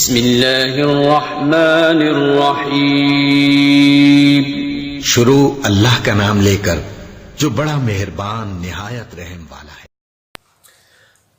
बिस्मिल्लाहिर्रहमानिर्रहीम। शुरू अल्लाह का नाम लेकर जो बड़ा मेहरबान निहायत रहम वाला है।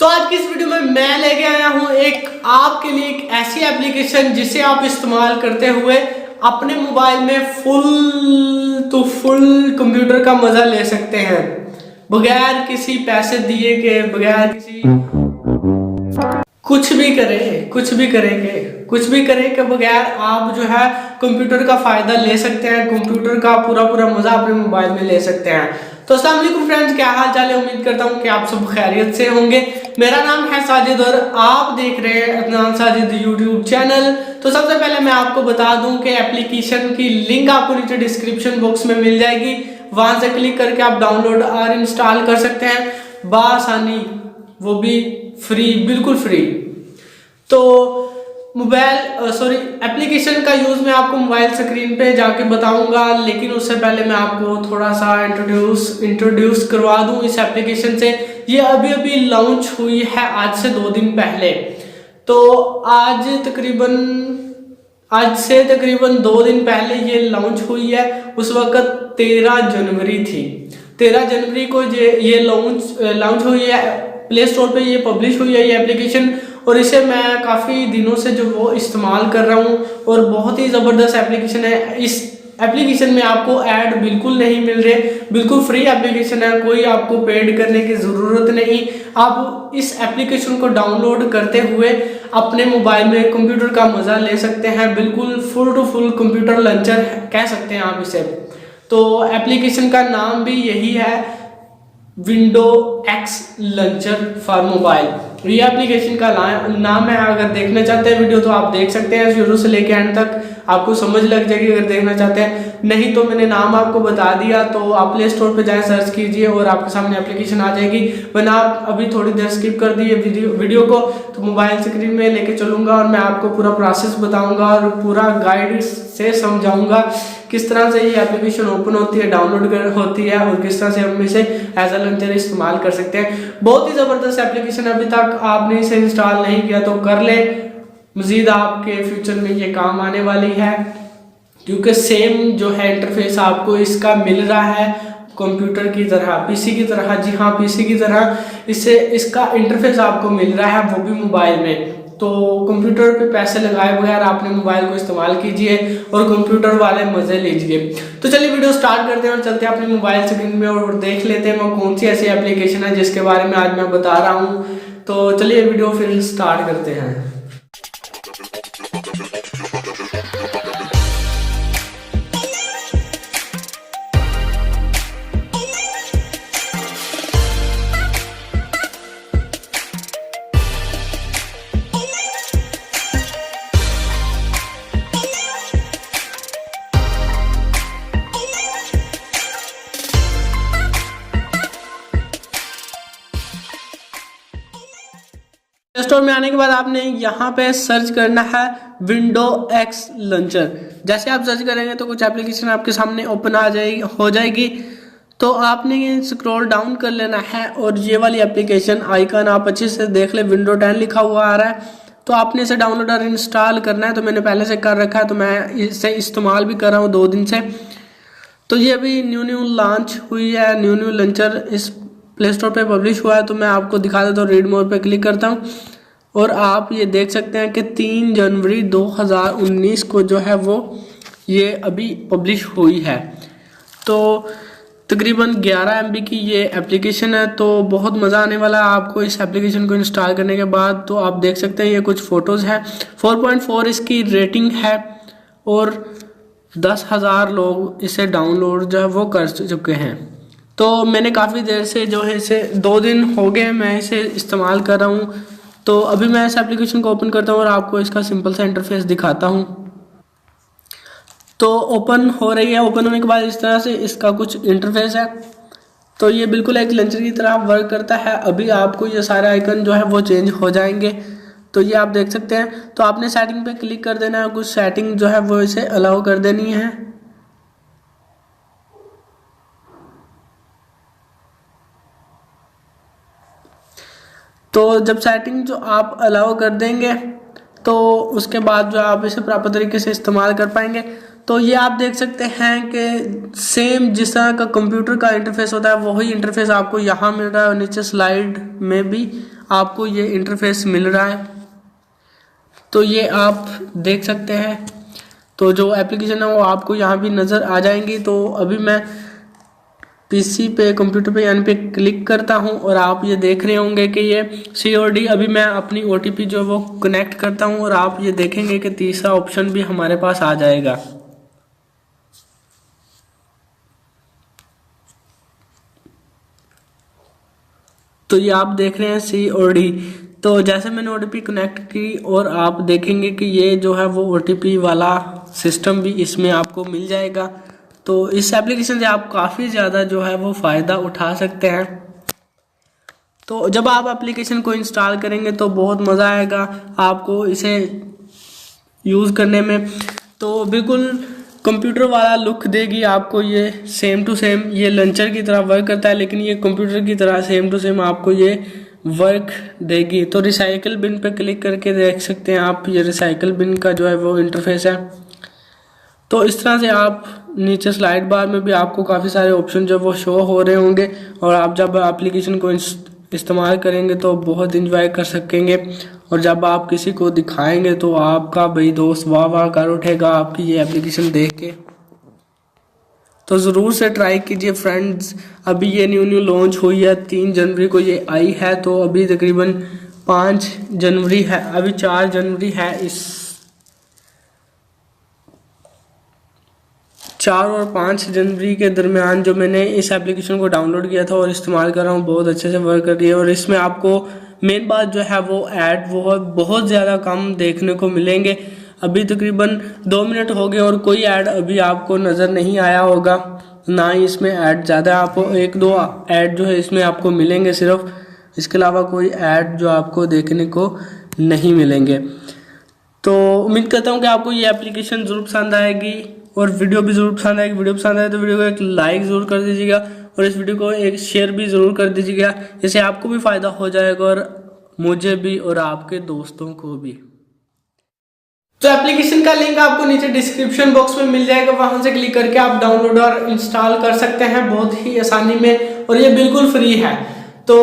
तो आज की इस वीडियो में मैं लेके आया हूं एक आपके लिए एक ऐसी एप्लीकेशन जिसे आप इस्तेमाल करते हुए अपने मोबाइल में फुल कंप्यूटर का मजा ले सकते हैं, बगैर किसी पैसे दिए के, बगैर किसी कुछ भी करे के बगैर आप जो है कंप्यूटर का फायदा ले सकते हैं, कंप्यूटर का पूरा मजा अपने मोबाइल में ले सकते हैं। तो अस्सलाम वालेकुम फ्रेंड्स, क्या हाल चाल है? उम्मीद करता हूँ कि आप सब खैरियत से होंगे। मेरा नाम है साजिद और आप देख रहे हैं अदनान साजिद यूट्यूब चैनल। तो सबसे पहले मैं आपको बता दूं कि एप्लीकेशन की लिंक आपको नीचे डिस्क्रिप्शन बॉक्स में मिल जाएगी, वहां से क्लिक करके आप डाउनलोड और इंस्टॉल कर सकते हैं बासानी, वो भी फ्री, बिल्कुल फ्री। तो एप्लीकेशन का यूज मैं आपको मोबाइल स्क्रीन पे जाके बताऊंगा, लेकिन उससे पहले मैं आपको थोड़ा सा इंट्रोड्यूस करवा दूं इस एप्लीकेशन से। ये अभी लॉन्च हुई है आज से 2 दिन पहले। तो आज से तकरीबन 2 दिन पहले ये लॉन्च हुई है। उस वक्त 13 जनवरी थी। 13 जनवरी को ये लॉन्च हुई है, प्ले स्टोर पे ये पब्लिश हुई है ये एप्लीकेशन। और इसे मैं काफ़ी दिनों से जो वो इस्तेमाल कर रहा हूँ और बहुत ही ज़बरदस्त एप्लीकेशन है। इस एप्लीकेशन में आपको ऐड बिल्कुल नहीं मिल रहे, बिल्कुल फ्री एप्लीकेशन है, कोई आपको पेड करने की ज़रूरत नहीं। आप इस एप्लीकेशन को डाउनलोड करते हुए अपने मोबाइल में कंप्यूटर का मज़ा ले सकते हैं, बिल्कुल full to full computer launcher कह सकते हैं आप इसे। तो एप्लीकेशन का नाम भी यही है, window x launcher for mobile. ये एप्लीकेशन का नाम है। अगर देखना चाहते हैं वीडियो तो आप देख सकते हैं, शुरू से लेकर एंड तक आपको समझ लग जाएगी अगर देखना चाहते हैं। नहीं तो मैंने नाम आपको बता दिया, तो आप प्ले स्टोर पे जाएं, सर्च कीजिए और आपके सामने एप्लीकेशन आ जाएगी। वरना आप अभी थोड़ी देर स्किप कर दिए वीडियो को, तो मोबाइल स्क्रीन में लेके चलूँगा और मैं आपको पूरा प्रोसेस बताऊँगा और पूरा गाइड से समझाऊँगा किस तरह से ये एप्लीकेशन ओपन होती है, डाउनलोड होती है और किस तरह से हम इसे एज अ लॉन्चर इस्तेमाल कर सकते हैं। बहुत ही ज़बरदस्त एप्लीकेशन है। अभी तक आपने इसे इंस्टॉल नहीं किया तो कर ले, मज़ीद आपके फ्यूचर में ये काम आने वाली है, क्योंकि सेम जो है इंटरफेस आपको इसका मिल रहा है कंप्यूटर की तरह, पीसी की तरह। जी हाँ, पीसी की तरह इसका इंटरफेस आपको मिल रहा है, वो भी मोबाइल में। तो कंप्यूटर पे पैसे लगाए बगैर आपने मोबाइल को इस्तेमाल कीजिए और कंप्यूटर वाले मज़े लीजिए। तो चलिए वीडियो स्टार्ट करते हैं और चलते हैं अपने मोबाइल स्क्रीन में और देख लेते हैं वो कौन सी ऐसी एप्लीकेशन है जिसके बारे में आज मैं बता रहा हूँ। तो चलिए वीडियो फिर स्टार्ट करते हैं। प्ले स्टोर में आने के बाद आपने यहाँ पे सर्च करना है विंडो एक्स लॉन्चर। जैसे आप सर्च करेंगे तो कुछ एप्लीकेशन आपके सामने ओपन हो जाएगी। तो आपने ये स्क्रॉल डाउन कर लेना है और ये वाली एप्लीकेशन आइकन आप अच्छे से देख ले, विंडो 10 लिखा हुआ आ रहा है। तो आपने इसे डाउनलोड और इंस्टॉल करना है। तो मैंने पहले से कर रखा है, तो मैं इसे इस्तेमाल भी कर रहा हूँ 2 दिन से। तो ये अभी न्यू लॉन्च हुई है, न्यू लॉन्चर इस प्ले स्टोर पे पब्लिश हुआ है। तो मैं आपको दिखा देता हूँ, रीड मोर पे क्लिक करता हूँ और आप ये देख सकते हैं कि 3 जनवरी 2019 को जो है वो ये अभी पब्लिश हुई है। तो तकरीबन 11 MB की ये एप्लीकेशन है। तो बहुत मज़ा आने वाला है आपको इस एप्लीकेशन को इंस्टॉल करने के बाद। तो आप देख सकते हैं ये कुछ फ़ोटोज़ हैं, 4.4 इसकी रेटिंग है और 10,000 लोग इसे डाउनलोड जो है वो कर चुके हैं। तो मैंने काफ़ी देर से जो है इसे 2 दिन हो गए मैं इसे इस्तेमाल कर रहा हूँ। तो अभी मैं इस एप्लीकेशन को ओपन करता हूँ और आपको इसका सिंपल सा इंटरफेस दिखाता हूँ। तो ओपन हो रही है। ओपन होने के बाद इस तरह से इसका कुछ इंटरफेस है। तो ये बिल्कुल एक लॉन्चर की तरह वर्क करता है। अभी आपको ये सारे आइकन जो है वो चेंज हो जाएंगे। तो ये आप देख सकते हैं। तो आपने सेटिंग पे क्लिक कर देना है, कुछ सेटिंग जो है वो इसे अलाउ कर देनी है। तो जब सेटिंग जो आप अलाउ कर देंगे तो उसके बाद जो आप इसे प्रॉपर तरीके से इस्तेमाल कर पाएंगे। तो ये आप देख सकते हैं कि सेम जिस तरह का कंप्यूटर का इंटरफेस होता है वही इंटरफेस आपको यहाँ मिल रहा है, और नीचे स्लाइड में भी आपको ये इंटरफेस मिल रहा है। तो ये आप देख सकते हैं। तो जो एप्लीकेशन है वो आपको यहाँ भी नज़र आ जाएंगी। तो अभी मैं पीसी पे, कंप्यूटर पे यानी पे क्लिक करता हूँ, और आप ये देख रहे होंगे कि ये COD, अभी मैं अपनी OTP जो वो कनेक्ट करता हूँ, और आप ये देखेंगे कि तीसरा ऑप्शन भी हमारे पास आ जाएगा। तो ये आप देख रहे हैं COD। तो जैसे मैंने OTP कनेक्ट की, और आप देखेंगे कि ये जो है वो OTP वाला सिस्टम भी इसमें आपको मिल जाएगा। तो इस एप्लीकेशन से आप काफ़ी ज़्यादा जो है वो फ़ायदा उठा सकते हैं। तो जब आप एप्लीकेशन को इंस्टॉल करेंगे तो बहुत मज़ा आएगा आपको इसे यूज़ करने में। तो बिल्कुल कंप्यूटर वाला लुक देगी आपको ये, सेम टू सेम। ये लंचर की तरह वर्क करता है, लेकिन ये कंप्यूटर की तरह सेम टू सेम आपको ये वर्क देगी। तो रिसाइकल बिन पे क्लिक करके देख सकते हैं आप, ये रिसाइकल बिन का जो है वो इंटरफेस है। तो इस तरह से आप नीचे स्लाइड बार में भी आपको काफ़ी सारे ऑप्शन जो वो शो हो रहे होंगे, और आप जब एप्लीकेशन को इस्तेमाल करेंगे तो बहुत इंजॉय कर सकेंगे। और जब आप किसी को दिखाएंगे तो आपका भाई दोस्त वाह वाह कर उठेगा आपकी ये एप्लीकेशन देख के। तो ज़रूर से ट्राई कीजिए फ्रेंड्स। अभी ये न्यू लॉन्च हुई है, 3 जनवरी को ये आई है। तो अभी तकरीबन 5 जनवरी है, अभी 4 जनवरी है। इस 4 और 5 जनवरी के दरमियान जो मैंने इस एप्लीकेशन को डाउनलोड किया था और इस्तेमाल कर रहा हूँ, बहुत अच्छे से वर्क कर रही है। और इसमें आपको मेन बात जो है वो ऐड वो बहुत ज़्यादा कम देखने को मिलेंगे। अभी तकरीबन 2 मिनट हो गए और कोई ऐड अभी आपको नज़र नहीं आया होगा, ना ही इसमें ऐड ज़्यादा। आपको 1-2 ऐड जो है इसमें आपको मिलेंगे सिर्फ, इसके अलावा कोई ऐड जो आपको देखने को नहीं मिलेंगे। तो उम्मीद करता हूँ कि आपको ये एप्लीकेशन ज़रूर पसंद आएगी, और वीडियो भी ज़रूर पसंद आएगी। वीडियो पसंद आए तो वीडियो को एक लाइक ज़रूर कर दीजिएगा, और इस वीडियो को एक शेयर भी ज़रूर कर दीजिएगा, जिससे आपको भी फ़ायदा हो जाएगा और मुझे भी और आपके दोस्तों को भी। तो एप्लीकेशन का लिंक आपको नीचे डिस्क्रिप्शन बॉक्स में मिल जाएगा, वहां से क्लिक करके आप डाउनलोड और इंस्टॉल कर सकते हैं बहुत ही आसानी में, और ये बिल्कुल फ्री है। तो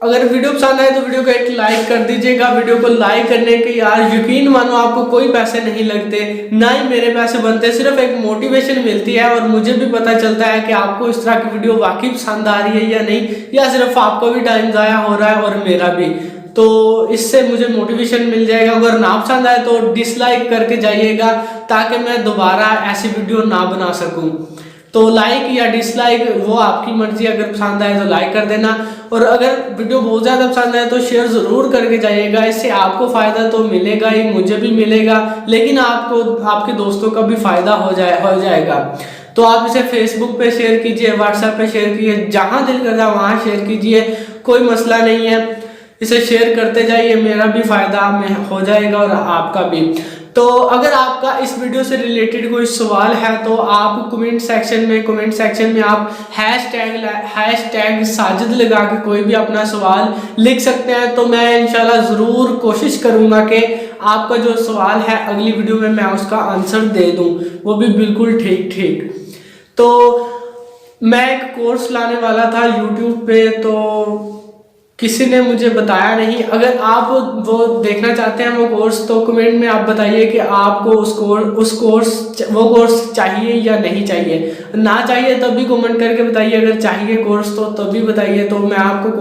अगर वीडियो पसंद आए तो वीडियो को एक लाइक कर दीजिएगा। वीडियो को लाइक करने के यार यकीन मानो आपको कोई पैसे नहीं लगते, ना ही मेरे पैसे बनते, सिर्फ एक मोटिवेशन मिलती है, और मुझे भी पता चलता है कि आपको इस तरह की वीडियो वाकई पसंद आ रही है या नहीं, या सिर्फ आपको भी टाइम ज़ाया हो रहा है और मेरा भी। तो इससे मुझे मोटिवेशन मिल जाएगा। अगर ना पसंद आए तो डिसलाइक करके जाइएगा, ताकि मैं दोबारा ऐसी वीडियो ना बना सकूं। तो लाइक या डिसलाइक वो आपकी मर्जी, अगर पसंद आए तो लाइक कर देना, और अगर वीडियो बहुत ज़्यादा पसंद आए तो शेयर ज़रूर करके जाइएगा। इससे आपको फ़ायदा तो मिलेगा ही, मुझे भी मिलेगा, लेकिन आपको आपके दोस्तों का भी फ़ायदा हो जाएगा। तो आप इसे फेसबुक पे शेयर कीजिए, व्हाट्सएप पे शेयर कीजिए, जहाँ दिल करता है वहाँ शेयर कीजिए, कोई मसला नहीं है। इसे शेयर करते जाइए, मेरा भी फ़ायदा में हो जाएगा और आपका भी। तो अगर आपका इस वीडियो से रिलेटेड कोई सवाल है तो आप कमेंट सेक्शन में आप हैशटैग साजिद लगा के कोई भी अपना सवाल लिख सकते हैं। तो मैं इंशाल्लाह ज़रूर कोशिश करूँगा कि आपका जो सवाल है अगली वीडियो में मैं उसका आंसर दे दूँ, वो भी बिल्कुल ठीक। तो मैं एक कोर्स लाने वाला था यूट्यूब पे, तो किसी ने मुझे बताया नहीं। अगर आप वो देखना चाहते हैं वो कोर्स, तो कमेंट में आप बताइए कि आपको वो कोर्स चाहिए या नहीं चाहिए। ना चाहिए तब भी कमेंट करके बताइए, अगर चाहिए कोर्स तो तभी बताइए। तो मैं आपको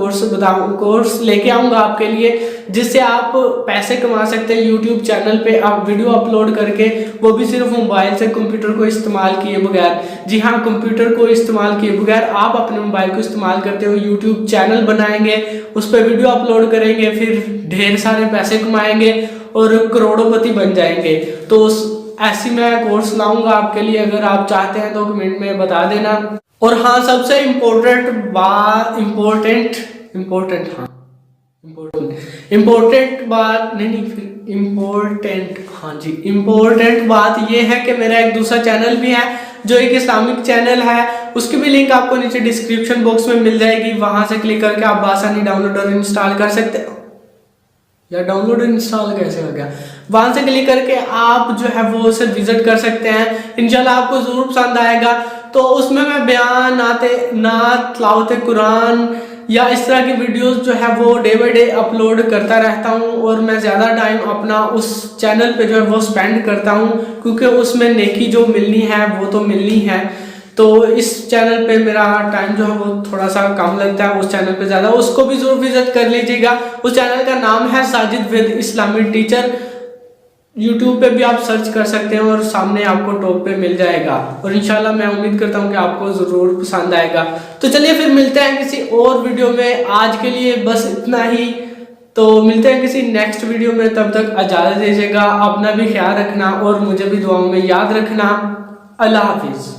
कोर्स लेके आऊँगा आपके लिए, जिससे आप पैसे कमा सकते हैं यूट्यूब चैनल पे आप वीडियो अपलोड करके, वो भी सिर्फ मोबाइल से, कंप्यूटर को इस्तेमाल किए बगैर। जी हाँ, कंप्यूटर को इस्तेमाल किए बगैर आप अपने मोबाइल को इस्तेमाल करते हो यूट्यूब चैनल बनाएंगे, उस पर वीडियो अपलोड करेंगे, फिर ढेर सारे पैसे कमाएंगे और करोड़पति बन जाएंगे। तो ऐसी मैं कोर्स लाऊंगा आपके लिए, अगर आप चाहते हैं तो कमेंट में बता देना। और हाँ, सबसे इम्पोर्टेंट बात इम्पोर्टेंट बात ये है कि मेरा एक दूसरा चैनल भी है जो एक इस्लामिक चैनल है, उसकी भी लिंक आपको नीचे डिस्क्रिप्शन बॉक्स में मिल जाएगी, वहां से क्लिक करके आप आसानी डाउनलोड और इंस्टॉल कर सकते हो। या डाउनलोड इंस्टॉल कैसे हो गया, वहां से क्लिक करके आप जो है वो उसे विजिट कर सकते हैं। इंशाल्लाह आपको जरूर पसंद आएगा। तो उसमें मैं बयान, नात, तिलावत कुरान या इस तरह की वीडियोस जो है वो डे बाय डे अपलोड करता रहता हूँ, और मैं ज़्यादा टाइम अपना उस चैनल पे जो है वो स्पेंड करता हूँ, क्योंकि उसमें नेकी जो मिलनी है वो तो मिलनी है। तो इस चैनल पे मेरा टाइम जो है वो थोड़ा सा कम लगता है, उस चैनल पे ज़्यादा, उसको भी ज़रूर विजिट कर लीजिएगा। उस चैनल का नाम है Sajid with Islamic teacher. YouTube पे भी आप सर्च कर सकते हैं और सामने आपको टॉप पे मिल जाएगा, और इंशाल्लाह मैं उम्मीद करता हूँ कि आपको ज़रूर पसंद आएगा। तो चलिए फिर मिलते हैं किसी और वीडियो में, आज के लिए बस इतना ही। तो मिलते हैं किसी नेक्स्ट वीडियो में, तब तक इजाज़त दीजिएगा, अपना भी ख्याल रखना और मुझे भी दुआओं में याद रखना। अल्लाह हाफिज़।